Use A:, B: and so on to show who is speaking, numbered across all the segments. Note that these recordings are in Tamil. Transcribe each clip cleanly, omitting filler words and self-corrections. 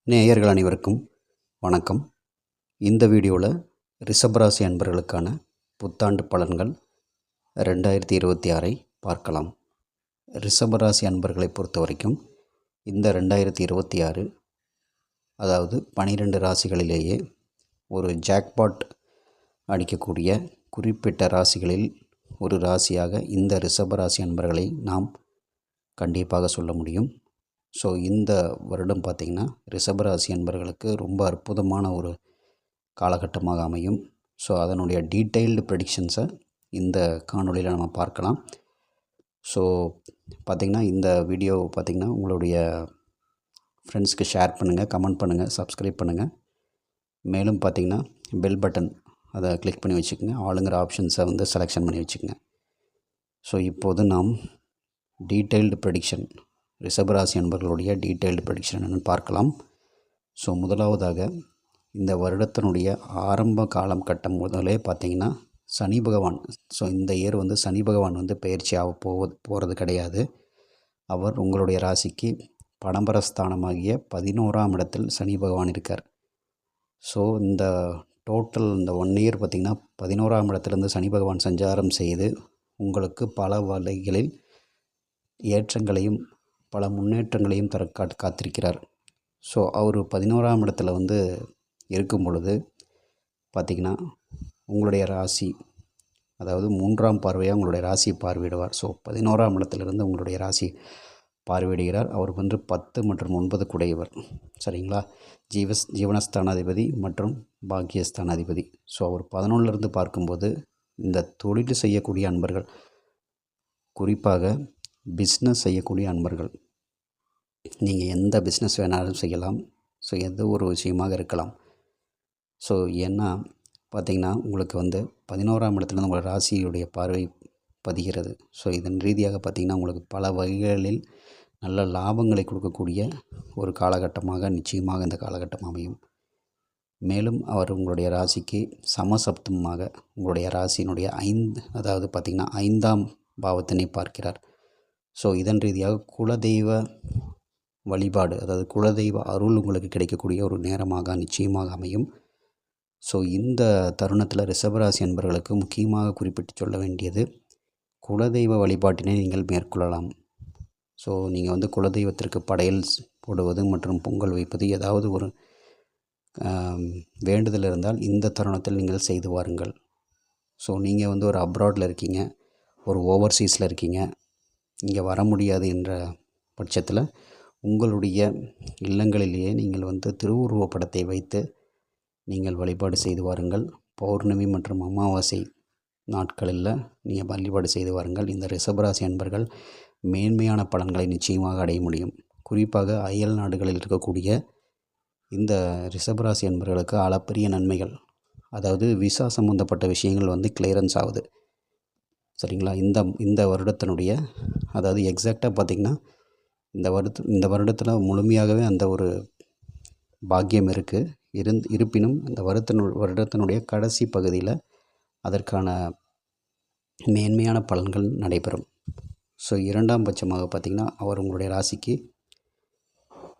A: நேயர்கள் அனைவருக்கும் வணக்கம். இந்த வீடியோவில் ரிஷபராசி அன்பர்களுக்கான புத்தாண்டு பலன்கள் 2026 பார்க்கலாம். ரிஷபராசி அன்பர்களை பொறுத்த வரைக்கும் இந்த 2026 அதாவது 12 ராசிகளிலேயே ஒரு ஜாக்பாட் அடிக்கக்கூடிய குறிப்பிட்ட ராசிகளில் ஒரு ராசியாக இந்த ரிஷபராசி அன்பர்களை நாம் கண்டிப்பாக சொல்ல முடியும். ஸோ இந்த வருடம் பார்த்திங்கன்னா ரிஷபராசி அன்பர்களுக்கு ரொம்ப அற்புதமான ஒரு காலகட்டமாக அமையும். ஸோ அதனுடைய டீட்டெயில்டு ப்ரெடிக்ஷன்ஸை இந்த காணொலியில் நம்ம பார்க்கலாம். ஸோ பார்த்திங்கன்னா இந்த வீடியோ பார்த்திங்கன்னா உங்களுடைய ஃப்ரெண்ட்ஸ்க்கு ஷேர் பண்ணுங்கள், கமெண்ட் பண்ணுங்கள், சப்ஸ்கிரைப் பண்ணுங்கள். மேலும் பார்த்திங்கன்னா பெல் பட்டன் அதை கிளிக் பண்ணி வச்சுக்கோங்க. ஆளுங்கிற ஆப்ஷன்ஸை வந்து செலெக்ஷன் பண்ணி வச்சுக்கோங்க. ஸோ இப்போது நாம் டீட்டெயில்டு ப்ரெடிக்ஷன் ரிஷபராசி அன்பர்களுடைய டீட்டெயில்டு ப்ரெடிக்ஷன் என்னென்னு பார்க்கலாம். ஸோ முதலாவதாக இந்த வருடத்தினுடைய ஆரம்ப காலம் கட்டம் முதலே பார்த்திங்கன்னா சனி பகவான், ஸோ இந்த இயர் வந்து சனி பகவான் வந்து பயிற்சியாக போகிறது கிடையாது. அவர் உங்களுடைய ராசிக்கு படம்பரஸ்தானமாகிய 11ஆம் இடத்தில் சனி பகவான் இருக்கார். ஸோ இந்த டோட்டல் இந்த 1 இயர் பார்த்திங்கன்னா 11ஆம் இடத்துலேருந்து சனி பகவான் சஞ்சாரம் செய்து உங்களுக்கு பல வகைகளில் ஏற்றங்களையும் பல முன்னேற்றங்களையும் தர காத்திருக்கிறார். ஸோ அவர் 11ஆம் இடத்துல வந்து இருக்கும் பொழுது பார்த்திங்கன்னா உங்களுடைய ராசி, அதாவது 3ஆம் பார்வையாக உங்களுடைய ராசியை பார்வையிடுவார். ஸோ 11ஆம் இடத்துலேருந்து உங்களுடைய ராசி பார்வையிடுகிறார். அவர் வந்து 10 மற்றும் 9 கூடையவர். சரிங்களா? ஜீவனஸ்தானாதிபதி மற்றும் பாக்கியஸ்தானாதிபதி. ஸோ அவர் 11லேருந்து பார்க்கும்போது இந்த தொழில் செய்யக்கூடிய அன்பர்கள், குறிப்பாக பிஸ்னஸ் செய்யக்கூடிய அன்பர்கள், நீங்கள் எந்த பிஸ்னஸ் வேணாலும் செய்யலாம். ஸோ எந்த ஒரு விஷயமாக இருக்கலாம். ஸோ ஏன்னா பார்த்திங்கன்னா உங்களுக்கு வந்து 11ஆம் இடத்துலேருந்து உங்கள் ராசியுடைய பார்வை பதிகிறது. ஸோ இதன் ரீதியாக பார்த்திங்கன்னா உங்களுக்கு பல வகைகளில் நல்ல லாபங்களை கொடுக்கக்கூடிய ஒரு காலகட்டமாக நிச்சயமாக இந்த காலகட்டம் அமையும். மேலும் அவர் உங்களுடைய ராசிக்கு சமசப்தமாக உங்களுடைய ராசியினுடைய அதாவது பார்த்திங்கன்னா 5ஆம் பாவத்தினை பார்க்கிறார். ஸோ இதன் ரீதியாக குலதெய்வ வழிபாடு, அதாவது குலதெய்வ அருள் உங்களுக்கு கிடைக்கக்கூடிய ஒரு நேரமாக நிச்சயமாக அமையும். ஸோ இந்த தருணத்தில் ரிஷபராசி அன்பர்களுக்கு முக்கியமாக குறிப்பிட்டு சொல்ல வேண்டியது, குலதெய்வ வழிபாட்டினை நீங்கள் மேற்கொள்ளலாம். ஸோ நீங்கள் வந்து குலதெய்வத்திற்கு படையல் போடுவது மற்றும் பொங்கல் வைப்பது, ஏதாவது ஒரு வேண்டுதல் இருந்தால் இந்த தருணத்தில் நீங்கள் செய்து வாருங்கள். ஸோ நீங்கள் வந்து ஒரு அப்ராடில் இருக்கீங்க, ஒரு ஓவர்சீஸில் இருக்கீங்க, இங்கே வர முடியாது என்ற பட்சத்தில் உங்களுடைய இல்லங்களிலேயே நீங்கள் வந்து திருவுருவப் படத்தை வைத்து நீங்கள் வழிபாடு செய்து வாருங்கள். பௌர்ணமி மற்றும் அமாவாசை நாட்களில் நீங்கள் வழிபாடு செய்து வாருங்கள். இந்த ரிஷபராசி அன்பர்கள் மேன்மையான பலன்களை நிச்சயமாக அடைய முடியும். குறிப்பாக அயல் நாடுகளில் இருக்கக்கூடிய இந்த ரிஷபராசி அன்பர்களுக்கு அளப்பரிய நன்மைகள், அதாவது விசா சம்மந்தப்பட்ட விஷயங்கள் வந்து கிளியரன்ஸ் ஆகுது. சரிங்களா? இந்த வருடத்தினுடைய, அதாவது எக்ஸாக்டாக பார்த்திங்கன்னா இந்த வருடத்தில் முழுமையாகவே அந்த ஒரு பாக்கியம் இருப்பினும் இந்த வருடத்தினுடைய கடைசி பகுதியில் அதற்கான மேன்மையான பலன்கள் நடைபெறும். ஸோ 2ஆம் பட்சமாக பார்த்திங்கன்னா அவர் உங்களுடைய ராசிக்கு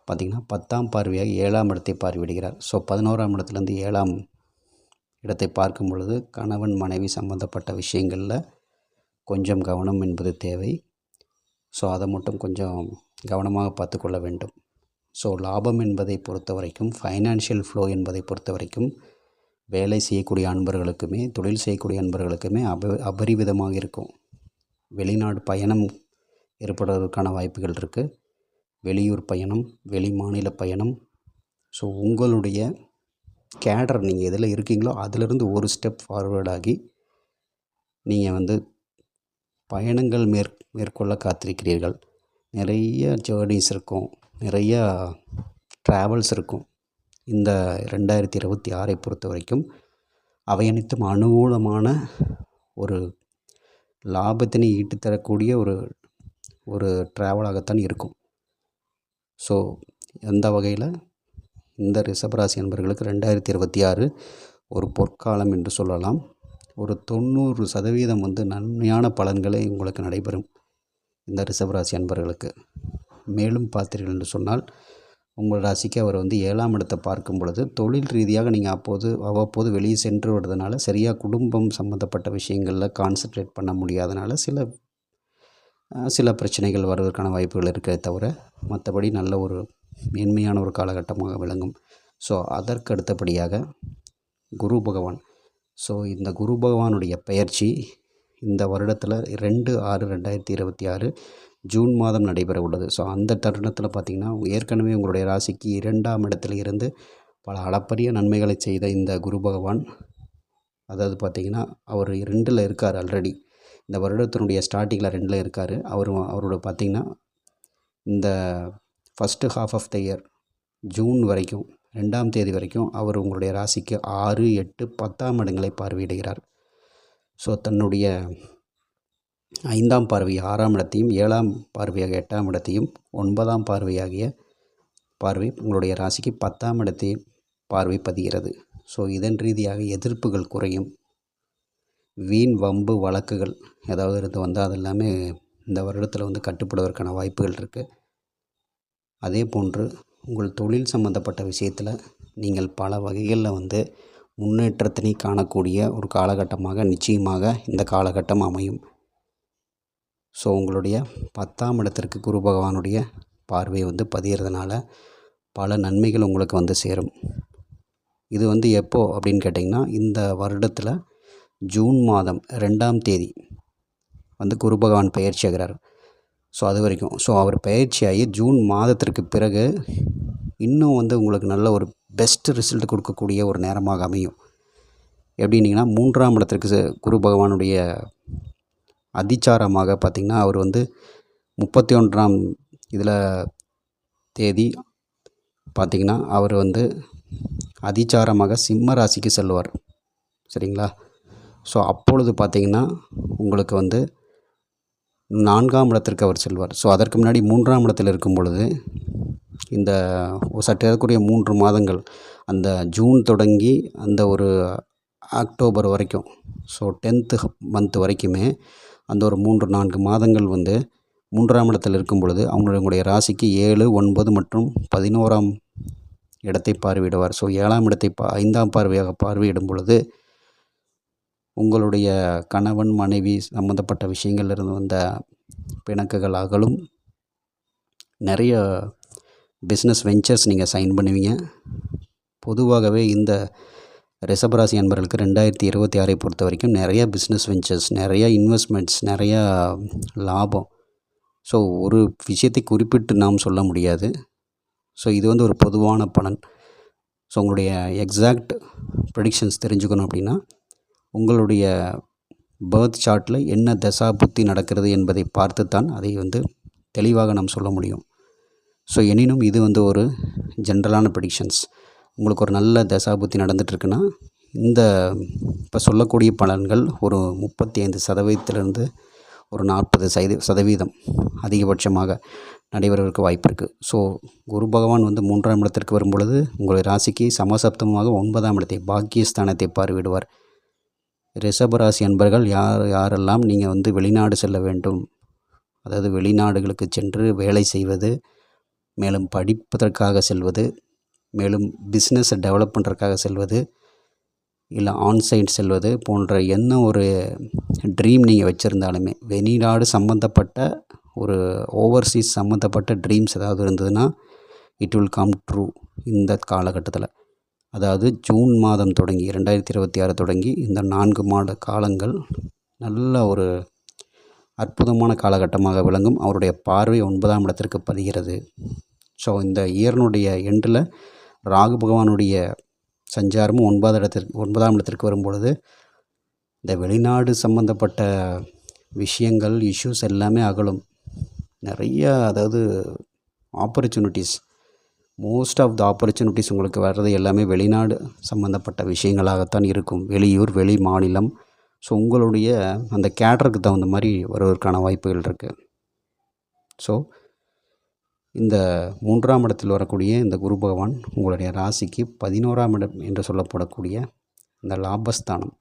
A: பார்த்திங்கன்னா 10ஆம் பார்வையாக 7ஆம் இடத்தை பார்வையிடுகிறார். ஸோ 11ஆம் இடத்துலேருந்து 7ஆம் இடத்தை பார்க்கும் பொழுது கணவன் மனைவி சம்பந்தப்பட்ட விஷயங்களில் கொஞ்சம் கவனம் என்பது தேவை. ஸோ அதை மட்டும் கொஞ்சம் கவனமாக பார்த்து கொள்ள வேண்டும். ஸோ லாபம் என்பதை பொறுத்த வரைக்கும், ஃபைனான்ஷியல் ஃப்ளோ என்பதை பொறுத்த வரைக்கும் வேலை செய்யக்கூடிய அன்பர்களுக்குமே தொழில் செய்யக்கூடிய அன்பர்களுக்குமே அபரிவிதமாக இருக்கும். வெளிநாடு பயணம் ஏற்படுவதற்கான வாய்ப்புகள் இருக்குது. வெளியூர் பயணம், வெளி மாநில பயணம். ஸோ உங்களுடைய கேடர், நீங்கள் எதில் இருக்கீங்களோ அதிலிருந்து ஒரு ஸ்டெப் ஃபார்வேர்டாகி நீங்கள் வந்து பயணங்கள் மேற்கொள்ள காத்திருக்கிறீர்கள். நிறைய ஜேர்னிஸ் இருக்கும், நிறையா ட்ராவல்ஸ் இருக்கும். இந்த 2026 பொறுத்த வரைக்கும் அவை அனைத்தும் அனுகூலமான ஒரு லாபத்தினை ஈட்டித்தரக்கூடிய ஒரு ட்ராவலாகத்தான் இருக்கும். ஸோ அந்த வகையில் இந்த ரிஷபராசி அன்பர்களுக்கு 2026 ஒரு பொற்காலம் என்று சொல்லலாம். ஒரு 90% வந்து நன்மையான பலன்களை உங்களுக்கு நடைபெறும் இந்த ரிஷபராசி அன்பர்களுக்கு. மேலும் பார்த்தீர்கள் என்று சொன்னால் உங்கள் ராசிக்கு அவர் வந்து 7ஆம் இடத்தை பார்க்கும் பொழுது தொழில் ரீதியாக நீங்கள் அவ்வப்போது வெளியே சென்று வருவதனால சரியாக குடும்பம் சம்மந்தப்பட்ட விஷயங்களில் கான்சன்ட்ரேட் பண்ண முடியாதனால சில பிரச்சனைகள் வருவதற்கான வாய்ப்புகள் இருக்கிறத தவிர மற்றபடி நல்ல ஒரு மேன்மையான ஒரு காலகட்டமாக விளங்கும். ஸோ அதற்கு அடுத்தபடியாக குரு பகவான். ஸோ இந்த குரு பகவானுடைய பெயர்ச்சி இந்த வருடத்தில் 2/6/2026 ஜூன் மாதம் நடைபெற உள்ளது. ஸோ அந்த தருணத்தில் பார்த்திங்கன்னா ஏற்கனவே உங்களுடைய ராசிக்கு 2ஆம் இடத்துல இருந்து பல அளப்பரிய நன்மைகளை செய்த இந்த குரு பகவான், அதாவது பார்த்திங்கன்னா அவர் 2ல் இருக்கார் ஆல்ரெடி. இந்த வருடத்தினுடைய ஸ்டார்டிங்கில் 2ல் இருக்கார். அவரோட பார்த்திங்கன்னா இந்த first half of the year June வரைக்கும் 2ஆம் தேதி வரைக்கும் அவர் உங்களுடைய ராசிக்கு 6, 8, 10ஆம் இடங்களை பார்வையிடுகிறார். ஸோ தன்னுடைய 5ஆம் பார்வை 6ஆம் இடத்தையும், 7ஆம் பார்வையாக 8ஆம் இடத்தையும், 9ஆம் பார்வையாகிய பார்வை உங்களுடைய ராசிக்கு 10ஆம் இடத்தையும் பார்வை பதிகிறது. ஸோ இதன் ரீதியாக எதிர்ப்புகள் குறையும். வீண் வம்பு வழக்குகள் ஏதாவது இருந்து வந்தால் அது எல்லாமே இந்த வருடத்தில் வந்து கட்டுப்படுவதற்கான வாய்ப்புகள் இருக்குது. அதே போன்று உங்கள் தொழில் சம்பந்தப்பட்ட விஷயத்தில் நீங்கள் பல வகைகளில் வந்து முன்னேற்றத்தினை காணக்கூடிய ஒரு காலகட்டமாக நிச்சயமாக இந்த காலகட்டம் அமையும். ஸோ உங்களுடைய 10ஆம் இடத்திற்கு குரு பகவானுடைய பார்வை வந்து பதிகிறதுனால பல நன்மைகள் உங்களுக்கு வந்து சேரும். இது வந்து எப்போ அப்படின்னு கேட்டிங்கன்னா இந்த வருடத்தில் ஜூன் மாதம் 2ஆம் தேதி வந்து குரு பகவான் பயிற்சி ஆகிறார். ஸோ அது வரைக்கும் அவர் பயிற்சியாகி ஜூன் மாதத்திற்கு பிறகு இன்னும் வந்து உங்களுக்கு நல்ல ஒரு பெஸ்ட் ரிசல்ட் கொடுக்கக்கூடிய ஒரு நேரமாக அமையும். எப்படின்னிங்கன்னா 3ஆம் இடத்திற்கு குரு பகவானுடைய அதிச்சாரமாக பார்த்திங்கன்னா அவர் வந்து 31ஆம் தேதி பார்த்திங்கன்னா அவர் வந்து அதிச்சாரமாக சிம்ம ராசிக்கு செல்வார். சரிங்களா? ஸோ அப்பொழுது பார்த்திங்கன்னா உங்களுக்கு வந்து 4ஆம் இடத்திற்கு அவர் செல்வார். ஸோ அதற்கு முன்னாடி 3ஆம் இடத்தில் இருக்கும் பொழுது இந்த சற்று ஏறக்குறைய 3 மாதங்கள் அந்த ஜூன் தொடங்கி அந்த ஒரு அக்டோபர் வரைக்கும், ஸோ 10th மந்த் வரைக்குமே அந்த ஒரு 3-4 மாதங்கள் வந்து 3ஆம் இடத்தில் இருக்கும் பொழுது அவங்களுடைய ராசிக்கு 7, 9 மற்றும் 11ஆம் இடத்தை பார்வையிடுவார். ஸோ 7ஆம் இடத்தை 5ஆம் பார்வையாக பார்வையிடும் பொழுது உங்களுடைய கணவன் மனைவி சம்மந்தப்பட்ட விஷயங்கள்லேருந்து வந்த பிணக்குகள் அகலும். நிறைய பிஸ்னஸ் வெஞ்சர்ஸ் நீங்கள் சைன் பண்ணுவீங்க. பொதுவாகவே இந்த ரிஷபராசி அன்பர்களுக்கு 2026 பொறுத்த வரைக்கும் நிறைய பிஸ்னஸ் வெஞ்சர்ஸ், நிறைய இன்வெஸ்ட்மெண்ட்ஸ், நிறையா லாபம். ஸோ ஒரு விஷயத்தை குறிப்பிட்டு நாம் சொல்ல முடியாது. ஸோ இது வந்து ஒரு பொதுவான பலன். ஸோ உங்களுடைய எக்ஸாக்ட் ப்ரெடிக்ஷன்ஸ் தெரிஞ்சுக்கணும் அப்படின்னா உங்களுடைய பர்த் சார்ட்டில் என்ன தசா புத்தி நடக்கிறது என்பதை பார்த்து தான் அதை வந்து தெளிவாக நாம் சொல்ல முடியும். ஸோ எனினும் இது வந்து ஒரு ஜென்ரலான ப்ரெடிக்ஷன்ஸ். உங்களுக்கு ஒரு நல்ல தசா புத்தி நடந்துகிட்ருக்குன்னா இந்த இப்போ சொல்லக்கூடிய பலன்கள் ஒரு 35%லேருந்து ஒரு 40% அதிகபட்சமாக நடைபெறுவதற்கு வாய்ப்பு இருக்குது. ஸோ குரு பகவான் வந்து 3ஆம் இடத்திற்கு வரும் பொழுது உங்களுடைய ராசிக்கு சமசப்தமாக 9ஆம் இடத்தை பாக்கியஸ்தானத்தை பார்வையிடுவார். ரிஷபராசி அன்பர்கள் யாரெல்லாம் நீங்கள் வந்து வெளிநாடு செல்ல வேண்டும், அதாவது வெளிநாடுகளுக்கு சென்று வேலை செய்வது, மேலும் படிப்பதற்காக செல்வது, மேலும் பிஸ்னஸை டெவலப் பண்ணுறதுக்காக செல்வது, இல்லை ஆன்சைட் செல்வது போன்ற என்ன ஒரு ட்ரீம் நீங்கள் வச்சுருந்தாலுமே வெளிநாடு சம்மந்தப்பட்ட ஒரு ஓவர்சீஸ் சம்மந்தப்பட்ட ட்ரீம்ஸ் ஏதாவது இருந்ததுன்னா இட் வில் கம் ட்ரூ இந்த காலகட்டத்தில். அதாவது ஜூன் மாதம் தொடங்கி 2026 தொடங்கி இந்த 4 மாத காலங்கள் நல்ல ஒரு அற்புதமான காலகட்டமாக விளங்கும். அவருடைய பார்வை 9ஆம் இடத்திற்கு பதிகிறது. ஸோ இந்த இயர்னுடைய எண்டில் ராகு பகவானுடைய சஞ்சாரமும் 9ஆம் இடத்திற்கு வரும்பொழுது இந்த வெளிநாடு சம்மந்தப்பட்ட விஷயங்கள், இஷ்யூஸ் எல்லாமே அகலும். நிறையா அதாவது opportunities, most of the opportunities உங்களுக்கு வர்றது எல்லாமே வெளிநாடு சம்மந்தப்பட்ட விஷயங்களாகத்தான் இருக்கும். வெளியூர், வெளி மாநிலம். ஸோ உங்களுடைய அந்த கேடருக்கு தகுந்த மாதிரி வருவதற்கான வாய்ப்புகள் இருக்குது. ஸோ இந்த 3ஆம் இடத்தில் வரக்கூடிய இந்த குரு பகவான் உங்களுடைய ராசிக்கு 11ஆம் இடம் என்று சொல்லப்படக்கூடிய இந்த லாபஸ்தானம்,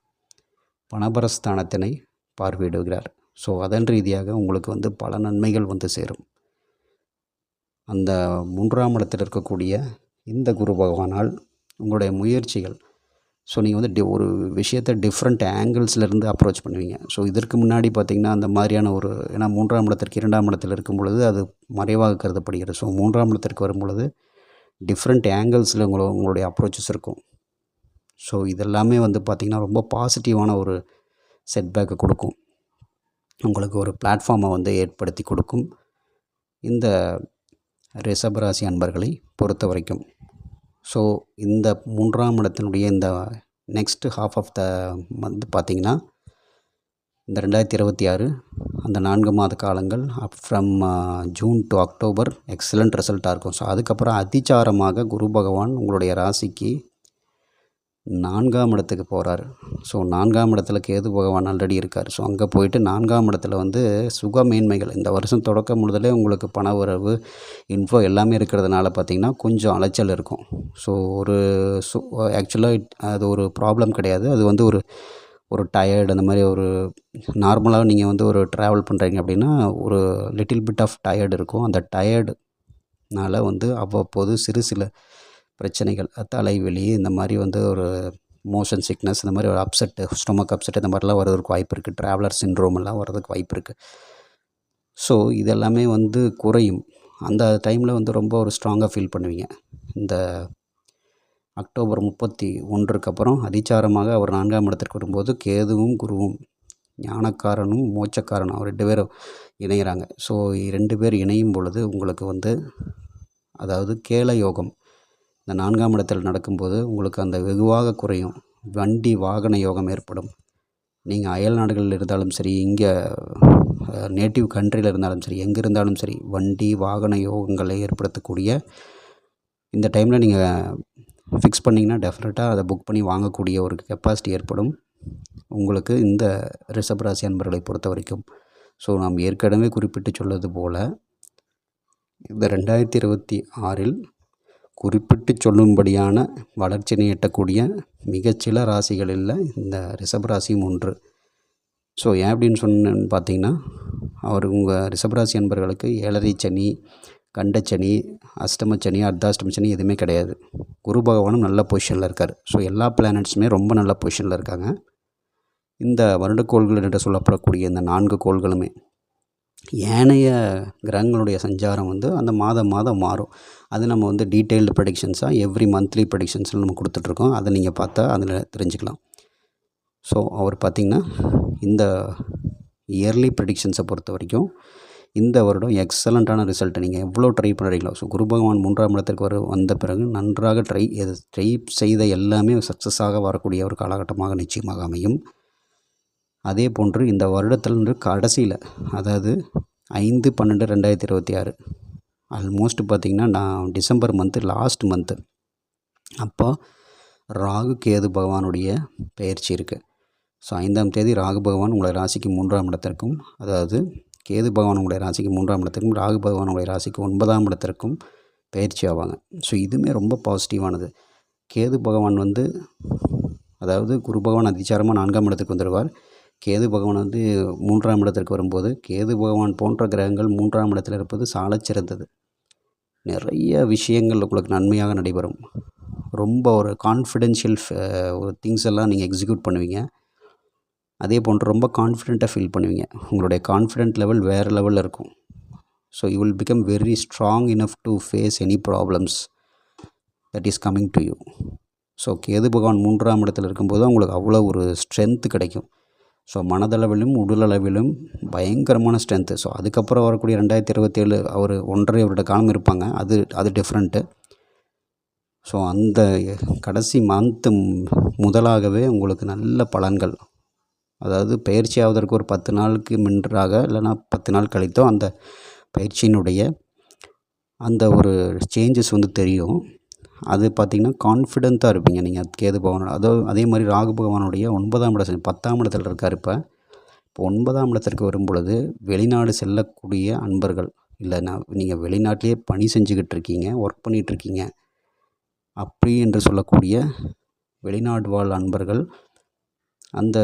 A: பணபரஸ்தானத்தினை பார்வையிடுகிறார். ஸோ அதன் ரீதியாக உங்களுக்கு வந்து பல நன்மைகள் வந்து சேரும். அந்த 3ஆம் இடத்தில் இருக்கக்கூடிய இந்த குரு பகவானால் உங்களுடைய முயற்சிகள், ஸோ நீங்கள் வந்து ஒரு விஷயத்தை டிஃப்ரெண்ட் ஆங்கிள்ஸ்லேருந்து அப்ரோச் பண்ணுவீங்க. ஸோ இதற்கு முன்னாடி பார்த்திங்கன்னா அந்த மாதிரியான ஒரு, ஏன்னா 3ஆம் இடத்திற்கு 2ஆம் இடத்தில் இருக்கும் பொழுது அது மறைவாக கருதப்படுகிறது. ஸோ 3ஆம் இடத்திற்கு வரும் பொழுது டிஃப்ரெண்ட் ஆங்கிள்ஸில் உங்களுடைய அப்ரோச்சஸ் இருக்கும். ஸோ இதெல்லாமே வந்து பார்த்திங்கன்னா ரொம்ப பாசிட்டிவான ஒரு செட்பேக்கை கொடுக்கும். உங்களுக்கு ஒரு பிளாட்ஃபார்மை வந்து ஏற்படுத்தி கொடுக்கும் இந்த ரிஷபராசி அன்பர்களை பொறுத்த வரைக்கும். ஸோ இந்த 3ஆம் இடத்தினுடைய இந்த next half of the month பார்த்திங்கன்னா இந்த 2026 அந்த 4 மாத காலங்கள் from June to October excellent ரிசல்ட்டாக இருக்கும். ஸோ அதுக்கப்புறம் அதிச்சாரமாக குரு பகவான் உங்களுடைய ராசிக்கு 4ஆம் இடத்துக்கு போகிறாரு. ஸோ 4ஆம் இடத்துல கேது பகவான் ஆல்ரெடி இருக்கார். ஸோ அங்கே போயிட்டு 4ஆம் இடத்துல வந்து சுக மேன்மைகள், இந்த வருஷம் தொடக்கம் முதலே உங்களுக்கு பண வரவு இன்ஃபோ எல்லாமே இருக்கிறதுனால பார்த்திங்கன்னா கொஞ்சம் அலைச்சல் இருக்கும். ஸோ ஒரு ஆக்சுவலாக அது ஒரு ப்ராப்ளம் கிடையாது. அது வந்து ஒரு டயர்டு, அந்த மாதிரி ஒரு நார்மலாக நீங்கள் வந்து ஒரு ட்ராவல் பண்ணுறீங்க அப்படின்னா ஒரு லிட்டில் பிட் ஆஃப் டயர்டு இருக்கும். அந்த டயர்டுனால வந்து அவ்வப்போது சில பிரச்சனைகள், தலைவலி, இந்த மாதிரி வந்து ஒரு மோஷன் சிக்னஸ், இந்த மாதிரி ஒரு அப்செட்டு, ஸ்டொமக் அப்செட், இந்த மாதிரிலாம் வர்றதுக்கு வாய்ப்பு இருக்குது. ட்ராவலர் சிண்ட்ரோம் எல்லாம் வர்றதுக்கு வாய்ப்பு இருக்குது. ஸோ இதெல்லாமே வந்து குறையும். அந்த டைமில் வந்து ரொம்ப ஒரு ஸ்ட்ராங்காக ஃபீல் பண்ணுவீங்க. இந்த அக்டோபர் 31க்கு அப்புறம் அதிச்சாரமாக அவர் 4ஆம் இடத்திற்கு வரும்போது கேதுவும் குருவும், ஞானக்காரனும் மோட்சக்காரனும், அவர் 2 பேரும் இணைகிறாங்க. ஸோ 2 பேர் இணையும் பொழுது உங்களுக்கு வந்து, அதாவது கேல யோகம் இந்த 4ஆம் இடத்தில் நடக்கும்போது உங்களுக்கு அந்த வெகுவாக குறையும். வண்டி வாகன யோகம் ஏற்படும். நீங்கள் அயல் நாடுகளில் இருந்தாலும் சரி, இங்கே நேட்டிவ் கண்ட்ரியில் இருந்தாலும் சரி, எங்கே இருந்தாலும் சரி, வண்டி வாகன யோகங்களை ஏற்படுத்தக்கூடிய இந்த டைமில் நீங்கள் ஃபிக்ஸ் பண்ணிங்கன்னா டெஃபினட்டாக அதை புக் பண்ணி வாங்கக்கூடிய ஒரு கெப்பாசிட்டி ஏற்படும் உங்களுக்கு இந்த ரிஷபராசி அன்பர்களை பொறுத்த வரைக்கும். ஸோ நாம் ஏற்கனவே குறிப்பிட்டு சொல்வது போல் இந்த 2026இல் குறிப்பிட்டு சொல்லும்படியான வளர்ச்சியை எட்டக்கூடிய மிகச்சில ராசிகளில் இந்த ரிஷபராசியும் ஒன்று. ஸோ ஏன் அப்படின்னு சொன்னேன்னு பார்த்தீங்கன்னா, உங்கள் ரிஷபராசி அன்பர்களுக்கு 7.5 சனி, கண்டச்சனி, அஷ்டமச்சனி, அர்த்தாஷ்டம சனி எதுவுமே கிடையாது. குரு பகவானும் நல்ல பொசிஷனில் இருக்கார். ஸோ எல்லா பிளானட்ஸுமே ரொம்ப நல்ல பொசிஷனில் இருக்காங்க. இந்த வருடக்கோள்கள் என்று சொல்லப்படக்கூடிய இந்த 4 கோள்களுமே ஏனைய கிரகங்களுடைய சஞ்சாரம் வந்து அந்த மாதம் மாறும். அது நம்ம வந்து டீட்டெயில்டு ப்ரெடிக்ஷன்ஸாக எவ்ரி மந்த்லி ப்ரெடிக்ஷன்ஸில் நம்ம கொடுத்துட்ருக்கோம். அதை நீங்கள் பார்த்தா அதில் தெரிஞ்சுக்கலாம். ஸோ அவர் பார்த்திங்கன்னா இந்த இயர்லி ப்ரெடிக்ஷன்ஸை பொறுத்த வரைக்கும் இந்த வருடம் எக்ஸலண்ட்டான ரிசல்ட்டை நீங்கள் எவ்வளோ ட்ரை பண்ணுறீங்களோ, ஸோ குரு பகவான் 3ஆம் இடத்திற்கு வந்த பிறகு நன்றாக ட்ரை செய்த எல்லாமே சக்ஸஸாக வரக்கூடிய ஒரு காலகட்டமாக நிச்சயமாக அமையும். அதே போன்று இந்த வருடத்தில் கடைசியில், அதாவது 5/12/2026 ஆல்மோஸ்ட் பார்த்திங்கன்னா நான் டிசம்பர் மந்த்து லாஸ்ட் மந்த்து அப்போ ராகு கேது பகவானுடைய பெயர்ச்சி இருக்குது. ஸோ 5ஆம் தேதி ராகு பகவான் உங்களுடைய ராசிக்கு 3ஆம் இடத்திற்கும், அதாவது கேது பகவான் உங்களுடைய ராசிக்கு 3ஆம் இடத்திற்கும், ராகு பகவான் உங்களுடைய ராசிக்கு 9ஆம் இடத்திற்கும் பெயர்ச்சி ஆவாங்க. ஸோ இதுவுமே ரொம்ப பாசிட்டிவானது. கேது பகவான் வந்து, அதாவது குரு பகவான் அதிச்சாரமாக 4ஆம் இடத்துக்கு வந்துடுவார். கேது பகவான் வந்து 3ஆம் இடத்திற்கு வரும்போது, கேது பகவான் போன்ற கிரகங்கள் 3ஆம் இடத்தில் இருப்பது சாலச் சிறந்தது. நிறைய விஷயங்கள் உங்களுக்கு நன்மையாக நடைபெறும். ரொம்ப ஒரு கான்ஃபிடென்ஷியல் திங்ஸ் எல்லாம் நீங்கள் எக்ஸிக்யூட் பண்ணுவீங்க. அதே போன்று ரொம்ப கான்ஃபிடெண்ட்டாக ஃபீல் பண்ணுவீங்க. உங்களுடைய கான்ஃபிடென்ட் லெவல் வேறு லெவலில் இருக்கும். So you will become very strong enough to face any problems that is coming to you. So Ketu Bhagavan 3ஆம் இடத்தில் இருக்கும்போது உங்களுக்கு அவ்வளோ ஒரு ஸ்ட்ரென்த்து கிடைக்கும். ஸோ மனதளவிலும் உடலளவிலும் பயங்கரமான ஸ்ட்ரென்த்து. ஸோ அதுக்கப்புறம் வரக்கூடிய 2027 அவர் 1.5 வருட காலம் இருப்பாங்க. அது டிஃப்ரெண்ட்டு. ஸோ அந்த கடைசி மந்த்து முதலாகவே உங்களுக்கு நல்ல பலன்கள், அதாவது பயிற்சி ஆவதற்கு ஒரு 10 நாளுக்கு முன்றாக, இல்லைனா 10 நாள் கழித்தோ அந்த பயிற்சியினுடைய அந்த ஒரு சேஞ்சஸ் வந்து தெரியும். அது பார்த்திங்கன்னா கான்ஃபிடென்ட்டாக இருப்பீங்க நீங்கள். கேது பகவான் அதே மாதிரி ராகு பகவானுடைய 9ஆம் இடம் 10ஆம் இடத்தில் இருக்கார். இப்போ 9ஆம் இடத்திற்கு வரும் பொழுது வெளிநாடு செல்லக்கூடிய அன்பர்கள், இல்லைனா நீங்கள் வெளிநாட்டிலே பணி செஞ்சுக்கிட்டு இருக்கீங்க, ஒர்க் பண்ணிகிட்ருக்கீங்க, அப்படி என்று சொல்லக்கூடிய வெளிநாடு வாழ் அன்பர்கள், அந்த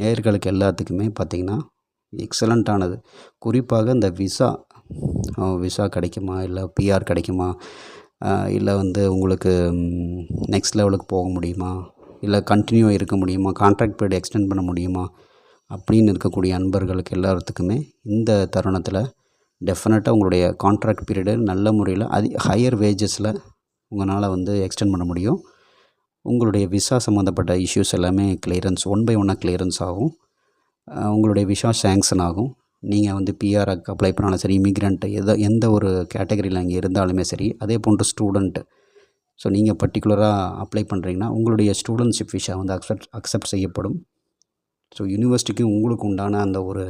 A: நேயர்களுக்கு எல்லாத்துக்குமே பார்த்திங்கன்னா எக்ஸலண்ட்டானது. குறிப்பாக இந்த விசா விசா கிடைக்குமா, இல்லை பிஆர் கிடைக்குமா, இல்லை வந்து உங்களுக்கு நெக்ஸ்ட் லெவலுக்கு போக முடியுமா, இல்லை கண்டினியூ இருக்க முடியுமா, கான்ட்ராக்ட் பீரியட் எக்ஸ்டெண்ட் பண்ண முடியுமா அப்படின்னு இருக்கக்கூடிய அன்பர்களுக்கு எல்லாத்துக்குமே இந்த தருணத்தில் டெஃபினட்டாக உங்களுடைய கான்ட்ராக்ட் பீரியடு நல்ல முறையில் ஹையர் வேஜஸில் உங்களால் வந்து எக்ஸ்டெண்ட் பண்ண முடியும். உங்களுடைய விசா சம்மந்தப்பட்ட இஷ்யூஸ் எல்லாமே கிளியரன்ஸ் 1 by 1 கிளியரன்ஸ் ஆகும். உங்களுடைய விசா சேங்ஷன் ஆகும். நீங்கள் வந்து பிஆருக்கு அப்ளை பண்ணாலும் சரி, இமிக்ரெண்ட் எந்த ஒரு கேட்டகரியில் அங்கே இருந்தாலுமே சரி, அதே போன்று ஸ்டூடெண்ட்டு. ஸோ நீங்கள் பர்டிகுலராக அப்ளை பண்ணுறீங்கன்னா உங்களுடைய ஸ்டூடெண்ட்ஷிப் விசா வந்து அக்செப்ட் செய்யப்படும். ஸோ யூனிவர்சிட்டிக்கு உங்களுக்கு உண்டான அந்த ஒரு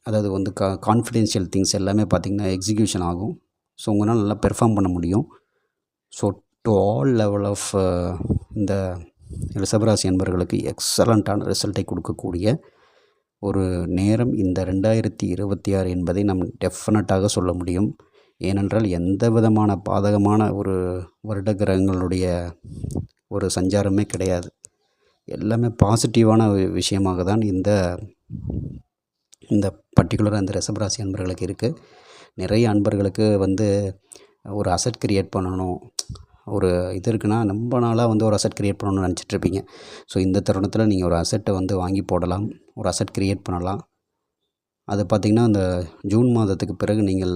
A: அதாவது வந்து கான்ஃபிடென்ஷியல் திங்ஸ் எல்லாமே பார்த்திங்கன்னா எக்ஸிக்யூஷன் ஆகும். ஸோ உங்களால் நல்லா பெர்ஃபார்ம் பண்ண முடியும். So to all level of இந்த ரிஷபராசி என்பவர்களுக்கு எக்ஸலண்ட்டான ரிசல்ட்டை கொடுக்கக்கூடிய ஒரு நேரம் இந்த 2026 என்பதை நாம் டெஃபினட்டாக சொல்ல முடியும். ஏனென்றால் எந்த விதமான பாதகமான ஒரு வருட கிரகங்களுடைய ஒரு சஞ்சாரமே கிடையாது. எல்லாமே பாசிட்டிவான விஷயமாக தான் இந்த பர்டிகுலராக இந்த ரிஷபராசி அன்பர்களுக்கு இருக்குது. நிறைய அன்பர்களுக்கு வந்து ஒரு அசெட் கிரியேட் பண்ணணும், ஒரு இது இருக்குன்னா ரொம்ப நாளாக வந்து ஒரு அசெட் கிரியேட் பண்ணணும்னு நினச்சிட்ருப்பீங்க. ஸோ இந்த தருணத்தில் நீங்கள் ஒரு அசெட்டை வந்து வாங்கி போடலாம், ஒரு அசெட் கிரியேட் பண்ணலாம். அது பார்த்திங்கன்னா அந்த ஜூன் மாதத்துக்கு பிறகு நீங்கள்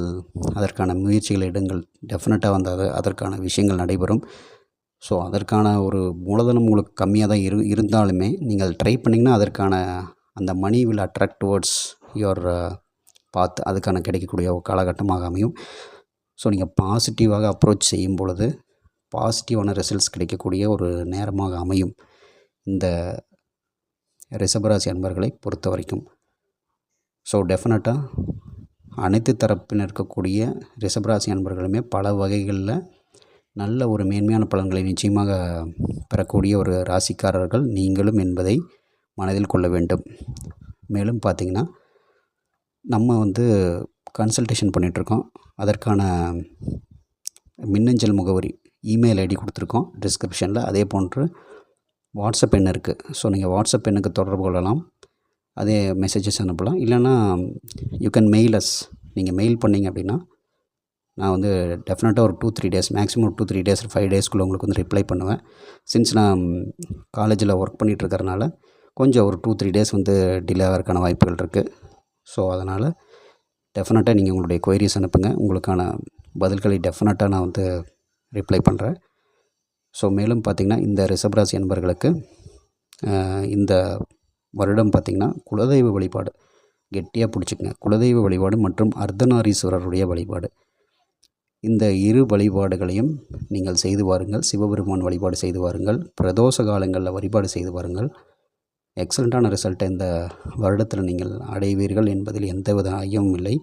A: அதற்கான முயற்சிகள் எடுங்கள். டெஃபினட்டாக வந்து அதற்கான விஷயங்கள் நடைபெறும். ஸோ அதற்கான ஒரு மூலதனம் உங்களுக்கு கம்மியாக தான் இருந்தாலுமே நீங்கள் ட்ரை பண்ணிங்கன்னா அதற்கான அந்த money will attract towards your path, அதுக்கான கிடைக்கக்கூடிய ஒரு காலகட்டமாக அமையும். ஸோ நீங்கள் பாசிட்டிவாக அப்ரோச் செய்யும் பொழுது பாசிட்டிவான ரிசல்ட்ஸ் கிடைக்கக்கூடிய ஒரு நேரமாக அமையும் இந்த ரிஷபராசி அன்பர்களை பொறுத்த வரைக்கும். ஸோ டெஃபினட்டாக அனைத்து தரப்பினர் இருக்கக்கூடிய ரிஷபராசி அன்பர்களுமே பல வகைகளில் நல்ல ஒரு மேன்மையான பலன்களை நிச்சயமாக பெறக்கூடிய ஒரு ராசிக்காரர்கள் நீங்களும் என்பதை மனதில் கொள்ள வேண்டும். மேலும் பார்த்திங்கன்னா நம்ம வந்து கன்சல்டேஷன் பண்ணிகிட்ருக்கோம். அதற்கான மின்னஞ்சல் முகவரி இமெயில் ஐடி கொடுத்துருக்கோம் டிஸ்கிரிப்ஷனில். அதே போன்று வாட்ஸ்அப் எண் இருக்குது. ஸோ நீங்கள் வாட்ஸ்அப் எண்ணுக்கு தொடர்பு கொள்ளலாம், அதே மெசேஜஸ் அனுப்பலாம். இல்லைனா யூ கேன் மெயில் அஸ். நீங்கள் மெயில் பண்ணிங்க அப்படின்னா நான் வந்து டெஃபினட்டாக ஒரு 2-3 டேஸ், மேக்ஸிமம் ஒரு 2-3 டேஸ் 5 டேஸ்க்குள்ளே உங்களுக்கு வந்து ரிப்ளை பண்ணுவேன். சின்ஸ் நான் காலேஜில் ஒர்க் பண்ணிகிட்ருக்கறனால கொஞ்சம் ஒரு 2-3 டேஸ் வந்து டிலே ஆகிறதுக்கான வாய்ப்புகள் இருக்குது. ஸோ அதனால் டெஃபினட்டாக நீங்கள் உங்களுடைய கொயரிஸ் அனுப்புங்க. உங்களுக்கான பதில்களை டெஃபினட்டாக நான் வந்து ரிப்ளை பண்ணுறேன். ஸோ மேலும் பார்த்திங்கன்னா இந்த ரிஷபராசி என்பர்களுக்கு இந்த வருடம் பார்த்திங்கன்னா குலதெய்வ வழிபாடு கெட்டியாக பிடிச்சிக்கங்க. குலதெய்வ வழிபாடு மற்றும் அர்த்தநாரீஸ்வரருடைய வழிபாடு, இந்த இரு வழிபாடுகளையும் நீங்கள் செய்து வாருங்கள். சிவபெருமான் வழிபாடு செய்து வாருங்கள். பிரதோஷ காலங்களில் வழிபாடு செய்து வாருங்கள். எக்ஸலண்ட்டான ரிசல்ட்டை இந்த வருடத்தில் நீங்கள் அடைவீர்கள் என்பதில் எந்தவித ஐயமும் இல்லை.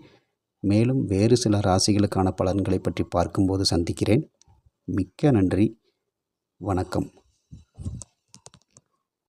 A: மேலும் வேறு சில ராசிகளுக்கான பலன்களை பற்றி பார்க்கும்போது சந்திக்கிறேன். மிக்க நன்றி. வணக்கம்.